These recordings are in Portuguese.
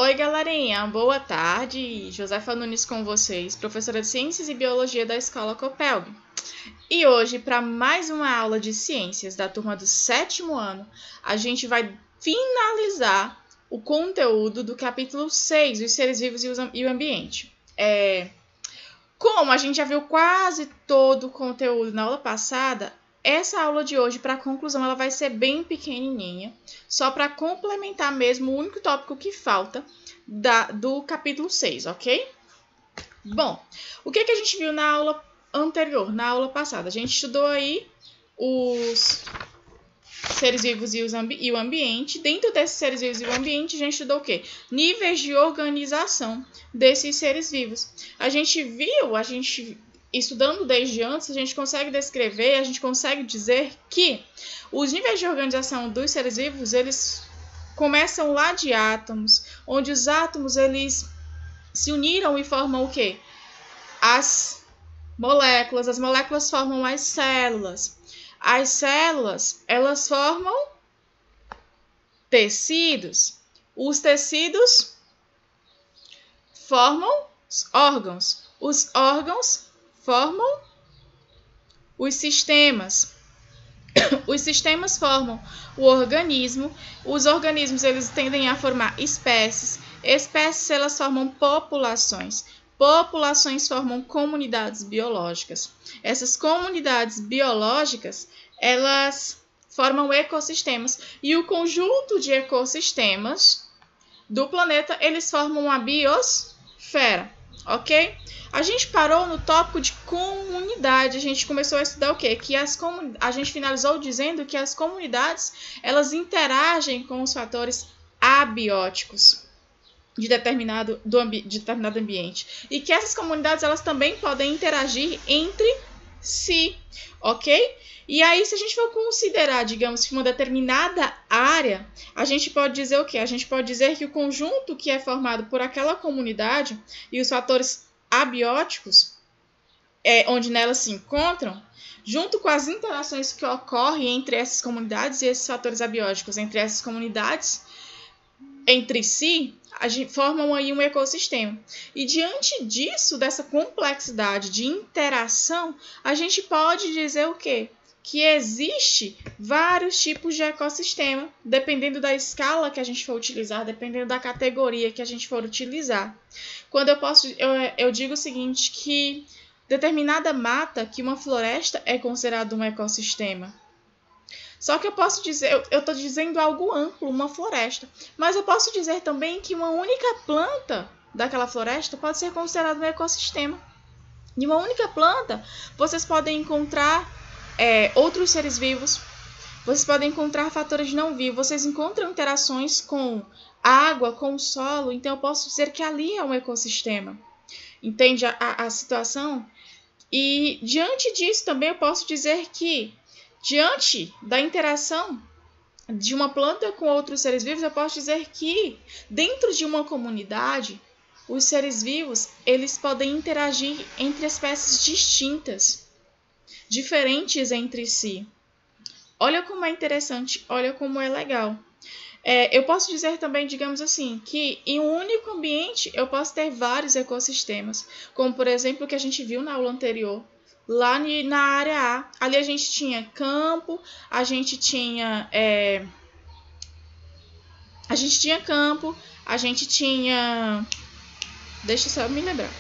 Oi, galerinha, boa tarde. Josefa Nunes com vocês, professora de Ciências e Biologia da Escola Copelb. E hoje, para mais uma aula de Ciências da turma do 7º ano, a gente vai finalizar o conteúdo do capítulo 6, os seres vivos e o ambiente. Como a gente já viu quase todo o conteúdo na aula passada, essa aula de hoje, para conclusão, ela vai ser bem pequenininha, só para complementar mesmo o único tópico que falta do capítulo 6, ok? Bom, o que a gente viu na aula anterior, na aula passada? A gente estudou aí os seres vivos e o ambiente. Dentro desses seres vivos e o ambiente, a gente estudou o quê? Níveis de organização desses seres vivos. Estudando desde antes, a gente consegue descrever, a gente consegue dizer que os níveis de organização dos seres vivos, eles começam lá de átomos, onde os átomos, eles se uniram e formam o quê? As moléculas formam as células. As células, elas formam tecidos. Os tecidos formam os órgãos. Os órgãos formam os sistemas. Os sistemas formam o organismo. Os organismos, eles tendem a formar espécies. Espécies, elas formam populações. Populações formam comunidades biológicas. Essas comunidades biológicas, elas formam ecossistemas. E o conjunto de ecossistemas do planeta, eles formam a biosfera, ok? A gente parou no tópico de comunidade. A gente começou a estudar o quê? A gente finalizou dizendo que as comunidades, elas interagem com os fatores abióticos de determinado ambiente. E que essas comunidades, elas também podem interagir entre si, ok? E aí, se a gente for considerar, digamos, que uma determinada área, a gente pode dizer o quê? A gente pode dizer que o conjunto que é formado por aquela comunidade e os fatores abióticos, onde nelas se encontram, junto com as interações que ocorrem entre essas comunidades e esses fatores abióticos, entre essas comunidades, entre si, formam aí um ecossistema. E diante disso, dessa complexidade de interação, a gente pode dizer o quê? Que existe vários tipos de ecossistema, dependendo da escala que a gente for utilizar, dependendo da categoria que a gente for utilizar. Quando eu digo o seguinte, que determinada mata, que uma floresta é considerada um ecossistema. Só que eu posso dizer, eu estou dizendo algo amplo, uma floresta, mas eu posso dizer também que uma única planta daquela floresta pode ser considerada um ecossistema. Em uma única planta, vocês podem encontrar outros seres vivos, vocês podem encontrar fatores não vivos, vocês encontram interações com água, com o solo, então eu posso dizer que ali é um ecossistema. Entende a situação? E diante disso também eu posso dizer que, diante da interação de uma planta com outros seres vivos, eu posso dizer que, dentro de uma comunidade, os seres vivos, eles podem interagir entre espécies distintas, diferentes entre si. Olha como é interessante, olha como é legal. Eu posso dizer também, digamos assim, que em um único ambiente eu posso ter vários ecossistemas, como por exemplo o que a gente viu na aula anterior. Lá na área A, ali a gente tinha campo, a gente tinha deixa eu só me lembrar.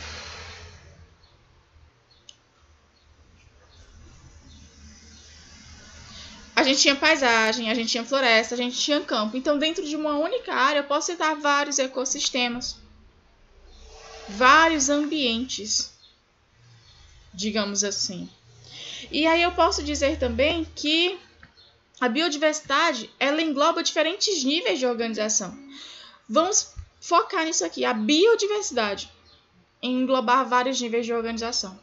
A gente tinha paisagem, a gente tinha floresta, a gente tinha campo. Então, dentro de uma única área, eu posso citar vários ecossistemas, vários ambientes, digamos assim. E aí eu posso dizer também que a biodiversidade, ela engloba diferentes níveis de organização. Vamos focar nisso aqui, a biodiversidade, em englobar vários níveis de organização.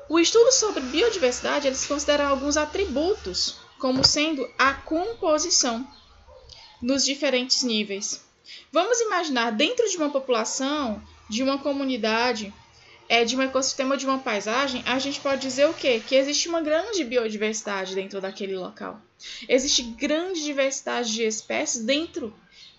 O estudo sobre biodiversidade, eles consideram alguns atributos como sendo a composição nos diferentes níveis. Vamos imaginar, dentro de uma população, de uma comunidade, de um ecossistema, de uma paisagem, a gente pode dizer o quê? Que existe uma grande biodiversidade dentro daquele local. Existe grande diversidade de espécies dentro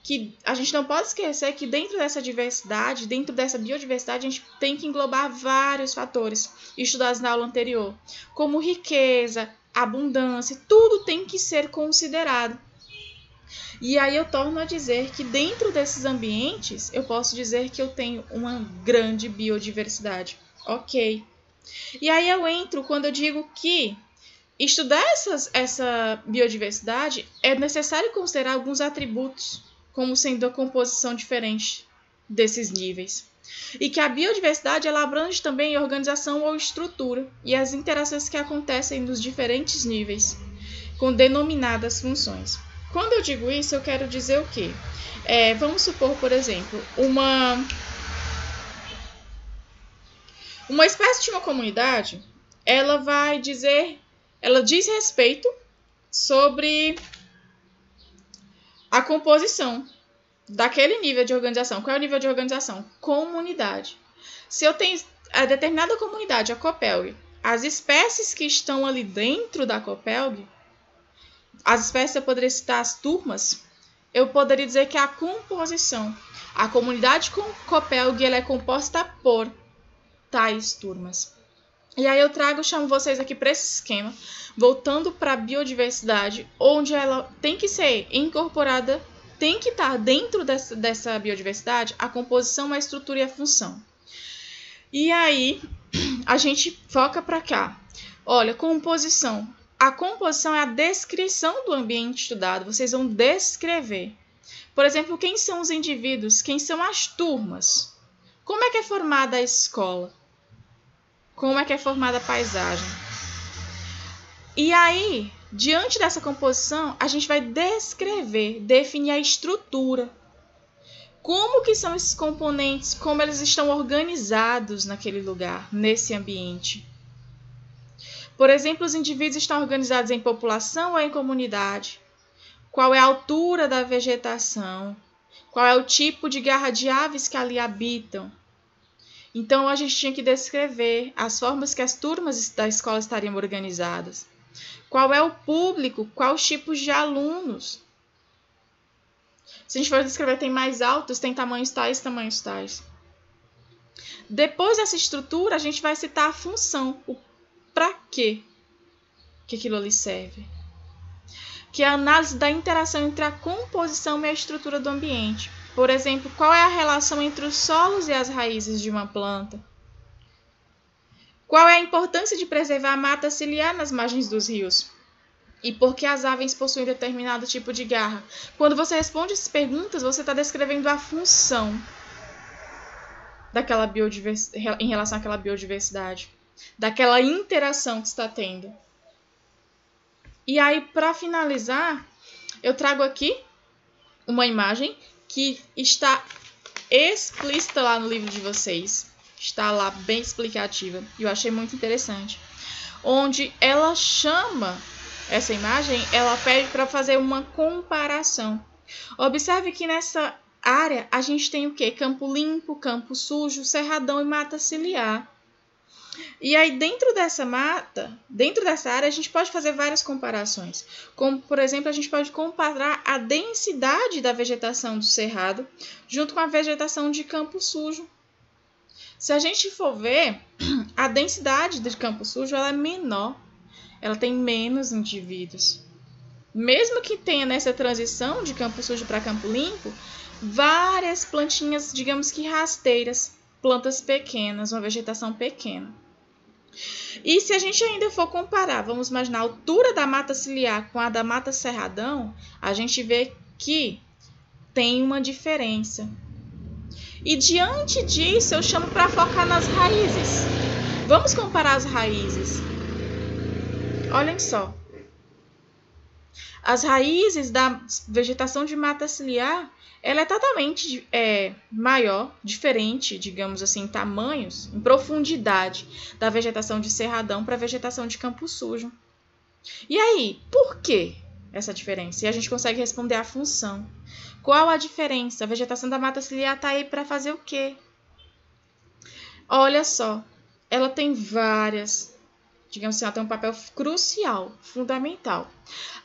que a gente não pode esquecer que dentro dessa diversidade, dentro dessa biodiversidade, a gente tem que englobar vários fatores estudados na aula anterior, como riqueza, abundância, tudo tem que ser considerado. E aí eu torno a dizer que dentro desses ambientes, eu posso dizer que eu tenho uma grande biodiversidade. Ok. E aí eu entro quando eu digo que estudar essa biodiversidade é necessário considerar alguns atributos como sendo a composição diferente desses níveis. E que a biodiversidade ela abrange também a organização ou estrutura e as interações que acontecem nos diferentes níveis, com denominadas funções. Quando eu digo isso, eu quero dizer o quê? Vamos supor, por exemplo, uma espécie de uma comunidade, ela diz respeito sobre a composição daquele nível de organização. Qual é o nível de organização? Comunidade. Se eu tenho a determinada comunidade, a Copelg, as espécies que estão ali dentro da Copelg, as espécies eu poderia citar as turmas, eu poderia dizer que é a composição. A comunidade Copelg ela é composta por tais turmas. E aí eu chamo vocês aqui para esse esquema, voltando para a biodiversidade, onde ela tem que ser incorporada, tem que estar dentro dessa biodiversidade a composição, a estrutura e a função. E aí a gente foca para cá. Olha, composição. A composição é a descrição do ambiente estudado. Vocês vão descrever. Por exemplo, quem são os indivíduos? Quem são as turmas? Como é que é formada a escola? Como é que é formada a paisagem? E aí, diante dessa composição, a gente vai descrever, definir a estrutura. Como que são esses componentes, como eles estão organizados naquele lugar, nesse ambiente. Por exemplo, os indivíduos estão organizados em população ou em comunidade? Qual é a altura da vegetação? Qual é o tipo de garra de aves que ali habitam? Então, a gente tinha que descrever as formas que as turmas da escola estariam organizadas. Qual é o público? Quais os tipos de alunos? Se a gente for descrever, tem mais altos, tem tamanhos tais, tamanhos tais. Depois dessa estrutura, a gente vai citar a função, o para quê que aquilo ali serve. Que é a análise da interação entre a composição e a estrutura do ambiente. Por exemplo, qual é a relação entre os solos e as raízes de uma planta? Qual é a importância de preservar a mata ciliar nas margens dos rios? E por que as aves possuem determinado tipo de garra? Quando você responde essas perguntas, você está descrevendo a função daquela em relação àquela biodiversidade, daquela interação que está tendo. E aí, para finalizar, eu trago aqui uma imagem que está explícita lá no livro de vocês. Está lá bem explicativa. E eu achei muito interessante. Onde ela chama essa imagem, ela pede para fazer uma comparação. Observe que nessa área a gente tem o quê? Campo limpo, campo sujo, cerradão e mata ciliar. E aí, dentro dessa área, a gente pode fazer várias comparações. Como, por exemplo, a gente pode comparar a densidade da vegetação do cerrado junto com a vegetação de campo sujo. Se a gente for ver, a densidade de campo sujo ela é menor, ela tem menos indivíduos. Mesmo que tenha nessa transição de campo sujo para campo limpo, várias plantinhas, digamos que rasteiras, plantas pequenas, uma vegetação pequena. E se a gente ainda for comparar, vamos imaginar a altura da mata ciliar com a da mata cerradão, a gente vê que tem uma diferença. E diante disso, eu chamo para focar nas raízes. Vamos comparar as raízes. Olhem só. As raízes da vegetação de mata ciliar, ela é totalmente maior, diferente, digamos assim, em tamanhos, em profundidade da vegetação de cerradão para a vegetação de campo sujo. E aí, por que essa diferença? E a gente consegue responder a função. Qual a diferença? A vegetação da mata ciliar está aí para fazer o quê? Olha só, ela tem várias, digamos assim, ela tem um papel crucial, fundamental.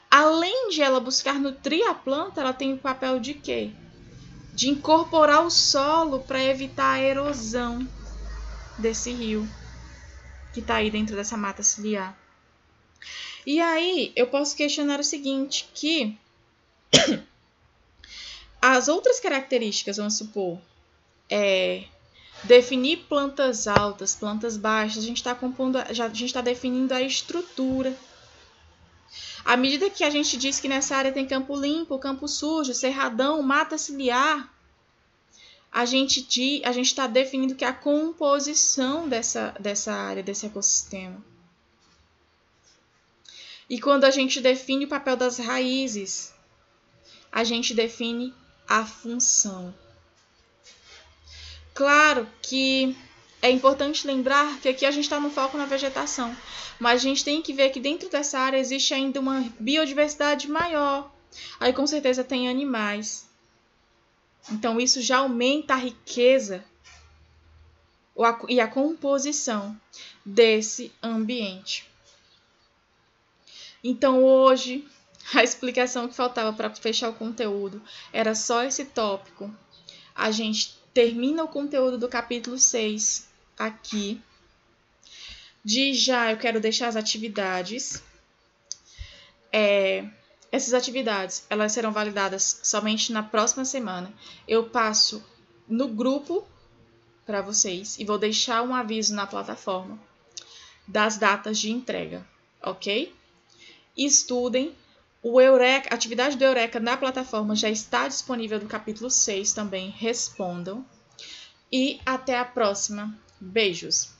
Além de ela buscar nutrir a planta, ela tem o papel de quê? de incorporar o solo para evitar a erosão desse rio que está aí dentro dessa mata ciliar. E aí eu posso questionar o seguinte, que as outras características, vamos supor, definir plantas altas, plantas baixas, a gente está definindo a estrutura. À medida que a gente diz que nessa área tem campo limpo, campo sujo, cerradão, mata ciliar, a gente está definindo que é a composição dessa área, desse ecossistema. E quando a gente define o papel das raízes, a gente define a função. Claro que é importante lembrar que aqui a gente está no foco na vegetação, mas a gente tem que ver que dentro dessa área existe ainda uma biodiversidade maior. Aí com certeza tem animais. Então isso já aumenta a riqueza e a composição desse ambiente. Então hoje a explicação que faltava para fechar o conteúdo era só esse tópico. A gente termina o conteúdo do capítulo 6 aqui. Eu quero deixar as atividades. Essas atividades, elas serão validadas somente na próxima semana. Eu passo no grupo para vocês e vou deixar um aviso na plataforma das datas de entrega, ok? Estudem. A atividade do Eureka na plataforma já está disponível no capítulo 6 também. Respondam. E até a próxima. Beijos!